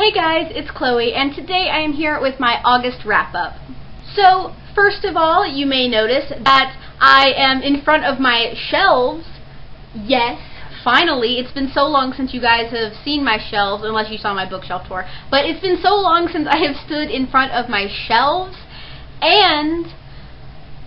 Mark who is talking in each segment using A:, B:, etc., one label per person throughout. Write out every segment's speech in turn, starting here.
A: Hey guys, it's Chloe, and today I am here with my August wrap-up. So, first of all, you may notice that I am in front of my shelves. Yes, finally. It's been so long since you guys have seen my shelves, unless you saw my bookshelf tour. But it's been so long since I have stood in front of my shelves, and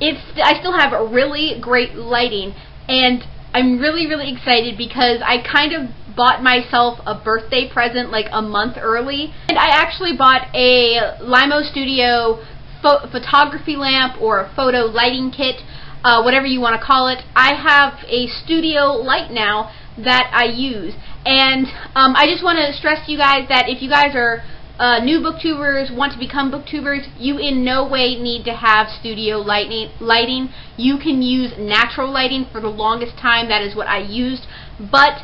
A: I still have really great lighting, and I'm really excited because I kind of bought myself a birthday present like a month early, and I actually bought a Limo Studio photography lamp or a photo lighting kit, whatever you want to call it. I have a studio light now that I use, and I just want to stress to you guys that if you guys are new booktubers, want to become booktubers, you in no way need to have studio lighting. You can use natural lighting. For the longest time, that is what I used, but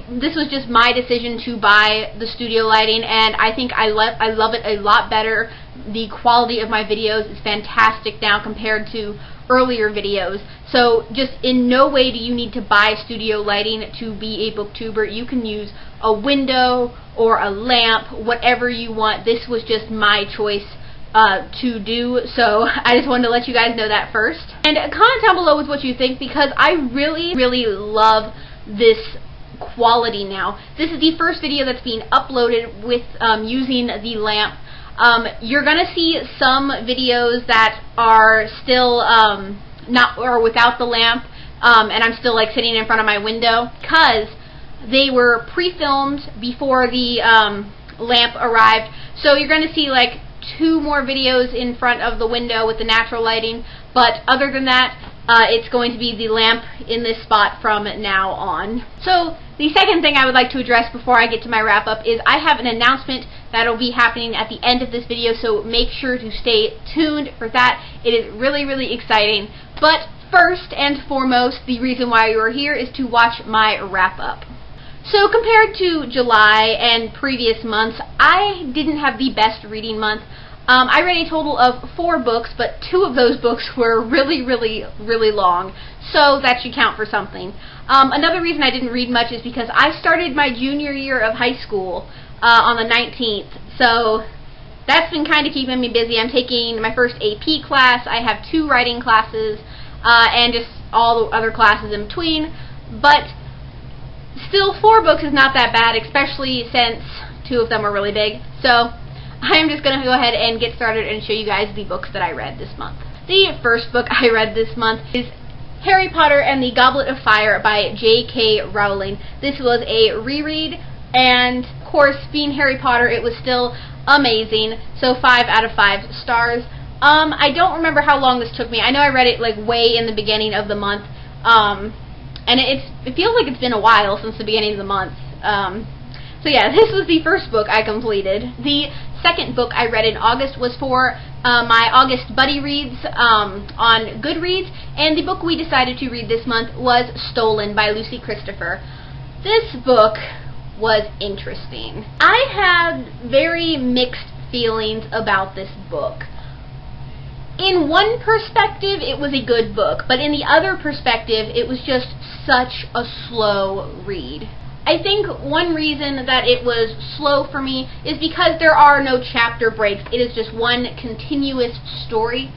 A: this was just my decision to buy the studio lighting, and I think I love it a lot better. The quality of my videos is fantastic now compared to earlier videos. So just in no way do you need to buy studio lighting to be a booktuber. You can use a window or a lamp, whatever you want. This was just my choice to do, so I just wanted to let you guys know that first. And comment down below with what you think, because I really love this quality now. This is the first video that's being uploaded with using the lamp. You're gonna see some videos that are still not or without the lamp, and I'm still like sitting in front of my window because they were pre-filmed before the lamp arrived. So you're gonna see like 2 more videos in front of the window with the natural lighting, but other than that, it's going to be the lamp in this spot from now on. So the second thing I would like to address before I get to my wrap-up is I have an announcement that will be happening at the end of this video, so make sure to stay tuned for that. It is really exciting. But first and foremost, the reason why you are here is to watch my wrap-up. So compared to July and previous months, I didn't have the best reading month. I read a total of 4 books, but 2 of those books were really long, so that should count for something. Another reason I didn't read much is because I started my junior year of high school on the 19th, so that's been kind of keeping me busy. I'm taking my first AP class, I have 2 writing classes, and just all the other classes in between, but still 4 books is not that bad, especially since 2 of them are really big. So I'm just going to go ahead and get started and show you guys the books that I read this month. The first book I read this month is Harry Potter and the Goblet of Fire by J.K. Rowling. This was a reread, and of course, being Harry Potter, it was still amazing, so 5 out of 5 stars. I don't remember how long this took me. I know I read it like way in the beginning of the month, and it feels like it's been a while since the beginning of the month. So yeah, this was the first book I completed. The second book I read in August was for my August buddy reads on Goodreads, and the book we decided to read this month was Stolen by Lucy Christopher. This book was interesting. I had very mixed feelings about this book. In one perspective, it was a good book, but in the other perspective, it was just such a slow read. I think one reason that it was slow for me is because there are no chapter breaks. It is just one continuous story.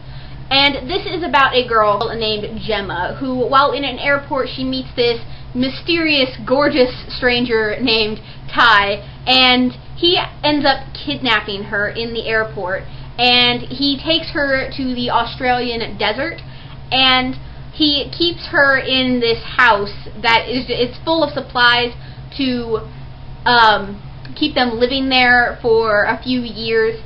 A: And this is about a girl named Gemma, who, while in an airport, she meets this mysterious, gorgeous stranger named Ty, and he ends up kidnapping her in the airport. And he takes her to the Australian desert, and he keeps her in this house that it's full of supplies to keep them living there for a few years,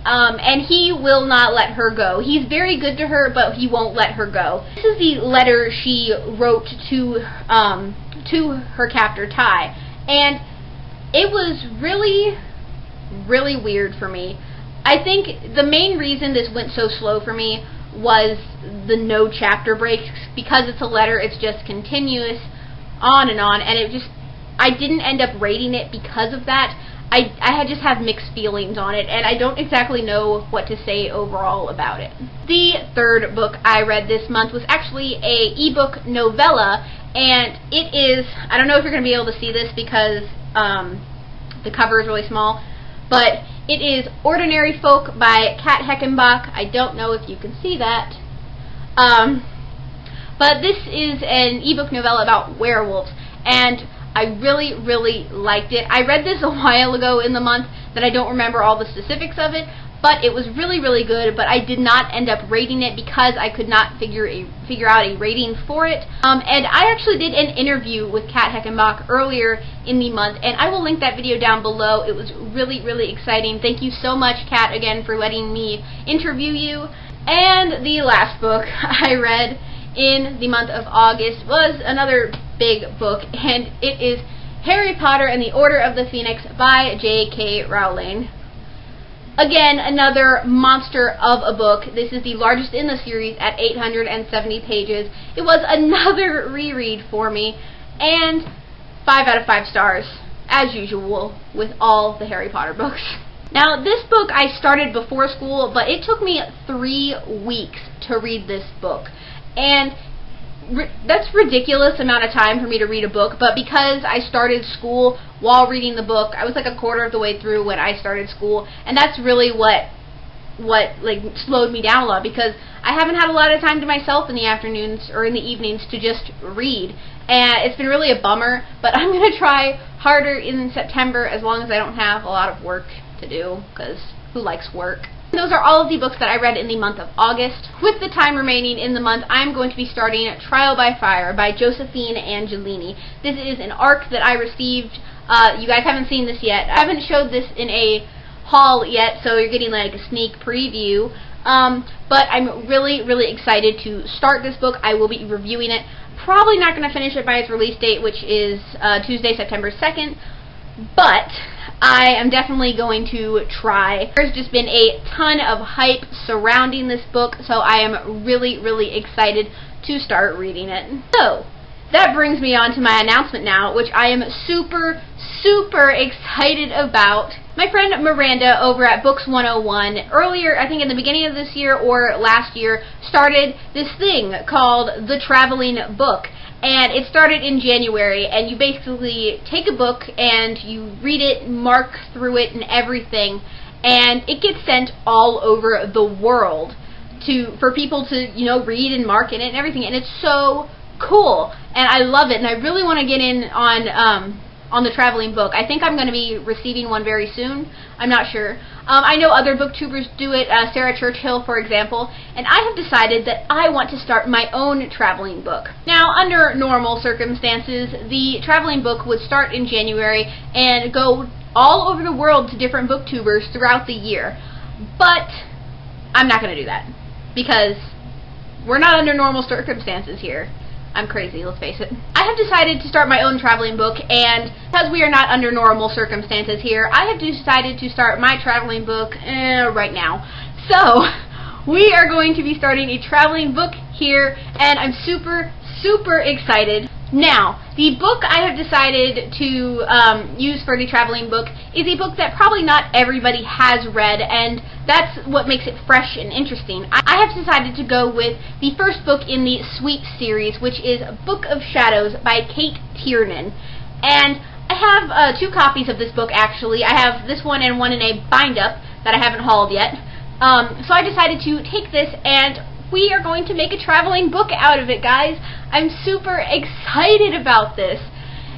A: and he will not let her go. He's very good to her, but he won't let her go. This is the letter she wrote to her captor, Ty, and it was really weird for me. I think the main reason this went so slow for me was the no chapter breaks. Because it's a letter, it's just continuous on, and I didn't end up rating it because of that. I just have mixed feelings on it, and I don't exactly know what to say overall about it. The third book I read this month was actually a ebook novella, and it is, I don't know if you're going to be able to see this because the cover is really small, but it is Ordinary Folk by Kat Heckenbach. I don't know if you can see that. But this is an ebook novella about werewolves, and I really, really liked it. I read this a while ago in the month that I don't remember all the specifics of it, but it was really, really good, but I did not end up rating it because I could not figure out a rating for it. And I actually did an interview with Kat Heckenbach earlier in the month, and I will link that video down below. It was really, really exciting. Thank you so much, Kat, again, for letting me interview you. And the last book I read in the month of August was another big book, and it is Harry Potter and the Order of the Phoenix by J.K. Rowling. Again, another monster of a book. This is the largest in the series at 870 pages. It was another reread for me, and 5 out of 5 stars, as usual, with all the Harry Potter books. Now, this book I started before school, but it took me 3 weeks to read this book. And that's ridiculous amount of time for me to read a book, but because I started school while reading the book, I was like a quarter of the way through when I started school, and that's really what like slowed me down a lot, because I haven't had a lot of time to myself in the afternoons or in the evenings to just read, and it's been really a bummer, but I'm going to try harder in September as long as I don't have a lot of work to do, because who likes work? Those are all of the books that I read in the month of August. With the time remaining in the month, I'm going to be starting Trial by Fire by Josephine Angelini. This is an ARC that I received. You guys haven't seen this yet. I haven't showed this in a haul yet, so you're getting like a sneak preview. But I'm really, really excited to start this book. I will be reviewing it. Probably not going to finish it by its release date, which is Tuesday, September 2nd. But I am definitely going to try. There's just been a ton of hype surrounding this book, so I am really, really excited to start reading it. So, that brings me on to my announcement now, which I am super, super excited about. My friend Miranda over at Books 101, earlier, I think in the beginning of this year or last year, started this thing called The Traveling Book. And it started in January, and you basically take a book and you read it, mark through it and everything, and it gets sent all over the world for people to, you know, read and mark in it and everything, and it's so cool, and I love it, and I really want to get in on the traveling book. I think I'm going to be receiving one very soon. I'm not sure. I know other booktubers do it, Sarah Churchill, for example, and I have decided that I want to start my own traveling book. Now, under normal circumstances, the traveling book would start in January and go all over the world to different booktubers throughout the year. But I'm not going to do that, because we're not under normal circumstances here. I'm crazy, let's face it. I have decided to start my own traveling book, and because we are not under normal circumstances here, I have decided to start my traveling book right now. So, we are going to be starting a traveling book here, and I'm super, super excited. Now, the book I have decided to use for the traveling book is a book that probably not everybody has read, and that's what makes it fresh and interesting. I have decided to go with the first book in the Sweet series, which is Book of Shadows by Kate Tiernan. And I have 2 copies of this book, actually. I have this one and one in a bind-up that I haven't hauled yet. So I decided to take this, and we are going to make a traveling book out of it, guys. I'm super excited about this.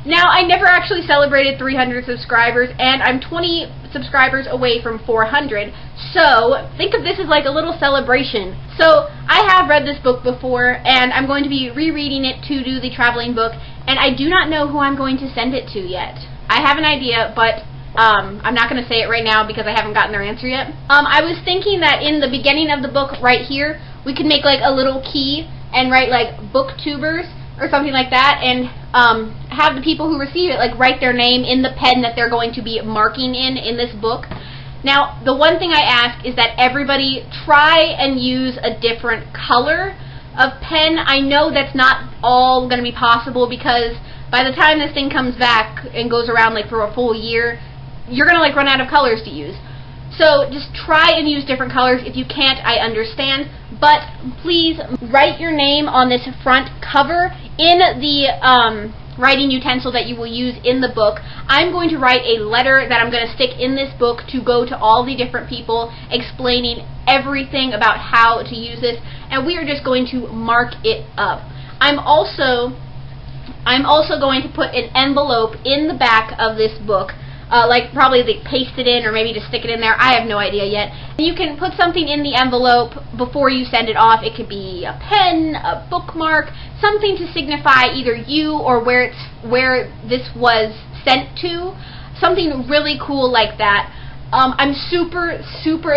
A: Now, I never actually celebrated 300 subscribers, and I'm 20 subscribers away from 400, so think of this as like a little celebration. So, I have read this book before, and I'm going to be rereading it to do the traveling book, and I do not know who I'm going to send it to yet. I have an idea, but I'm not going to say it right now because I haven't gotten their answer yet. I was thinking that in the beginning of the book right here, we could make like a little key and write like booktubers or something like that, and have the people who receive it like write their name in the pen that they're going to be marking in this book. Now, the one thing I ask is that everybody try and use a different color of pen. I know that's not all going to be possible, because by the time this thing comes back and goes around like for a full year, you're going to like run out of colors to use. So just try and use different colors. If you can't, I understand. But please write your name on this front cover in the writing utensil that you will use in the book. I'm going to write a letter that I'm going to stick in this book to go to all the different people, explaining everything about how to use this, and we are just going to mark it up. I'm also going to put an envelope in the back of this book, like probably they paste it in or maybe just stick it in there. I have no idea yet. And you can put something in the envelope before you send it off. It could be a pen, a bookmark, something to signify either you or where this was sent to. Something really cool like that. I'm super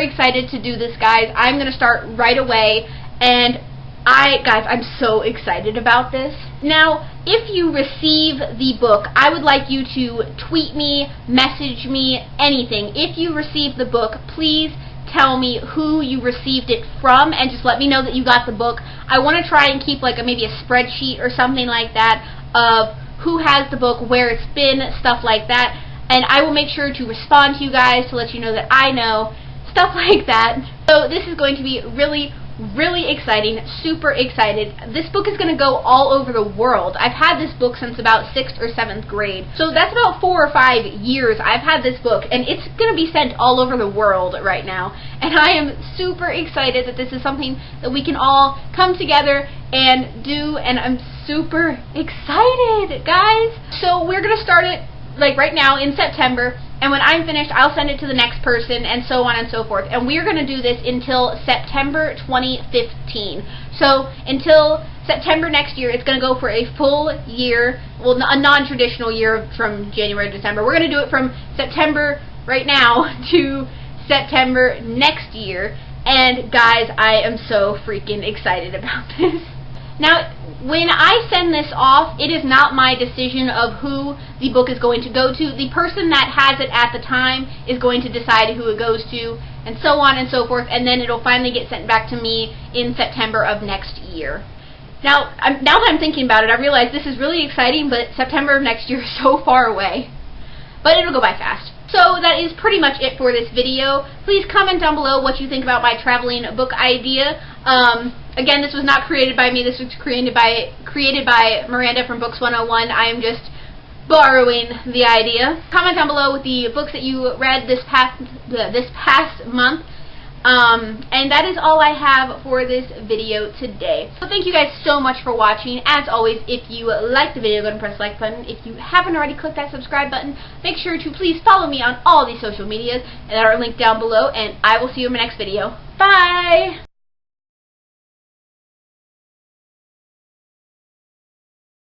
A: excited to do this, guys. I'm going to start right away, and guys, I'm so excited about this. Now, if you receive the book, I would like you to tweet me, message me, anything. If you receive the book, please tell me who you received it from, and just let me know that you got the book. I want to try and keep like maybe a spreadsheet or something like that of who has the book, where it's been, stuff like that. And I will make sure to respond to you guys to let you know that I know, stuff like that. So this is going to be really exciting, super excited. This book is going to go all over the world. I've had this book since about 6th or 7th grade. So that's about 4 or 5 years I've had this book, and it's going to be sent all over the world right now. And I am super excited that this is something that we can all come together and do, and I'm super excited, guys. So we're going to start it like right now in September, and when I'm finished, I'll send it to the next person, and so on and so forth. And we're going to do this until September 2015. So until September next year, it's going to go for a full year, well, a non-traditional year from January to December. We're going to do it from September right now to September next year. And guys, I am so freaking excited about this. Now, when I send this off, it is not my decision of who the book is going to go to. The person that has it at the time is going to decide who it goes to, and so on and so forth, and then it'll finally get sent back to me in September of next year. Now that I'm thinking about it, I realize this is really exciting, but September of next year is so far away. But it'll go by fast. So that is pretty much it for this video. Please comment down below what you think about my traveling book idea. Again, this was not created by me. This was created by Miranda from Books 101. I am just borrowing the idea. Comment down below with the books that you read this past month. And that is all I have for this video today. So thank you guys so much for watching. As always, if you like the video, go ahead and press the like button. If you haven't already clicked that subscribe button, make sure to please follow me on all these social medias that are linked down below, and I will see you in my next video. Bye!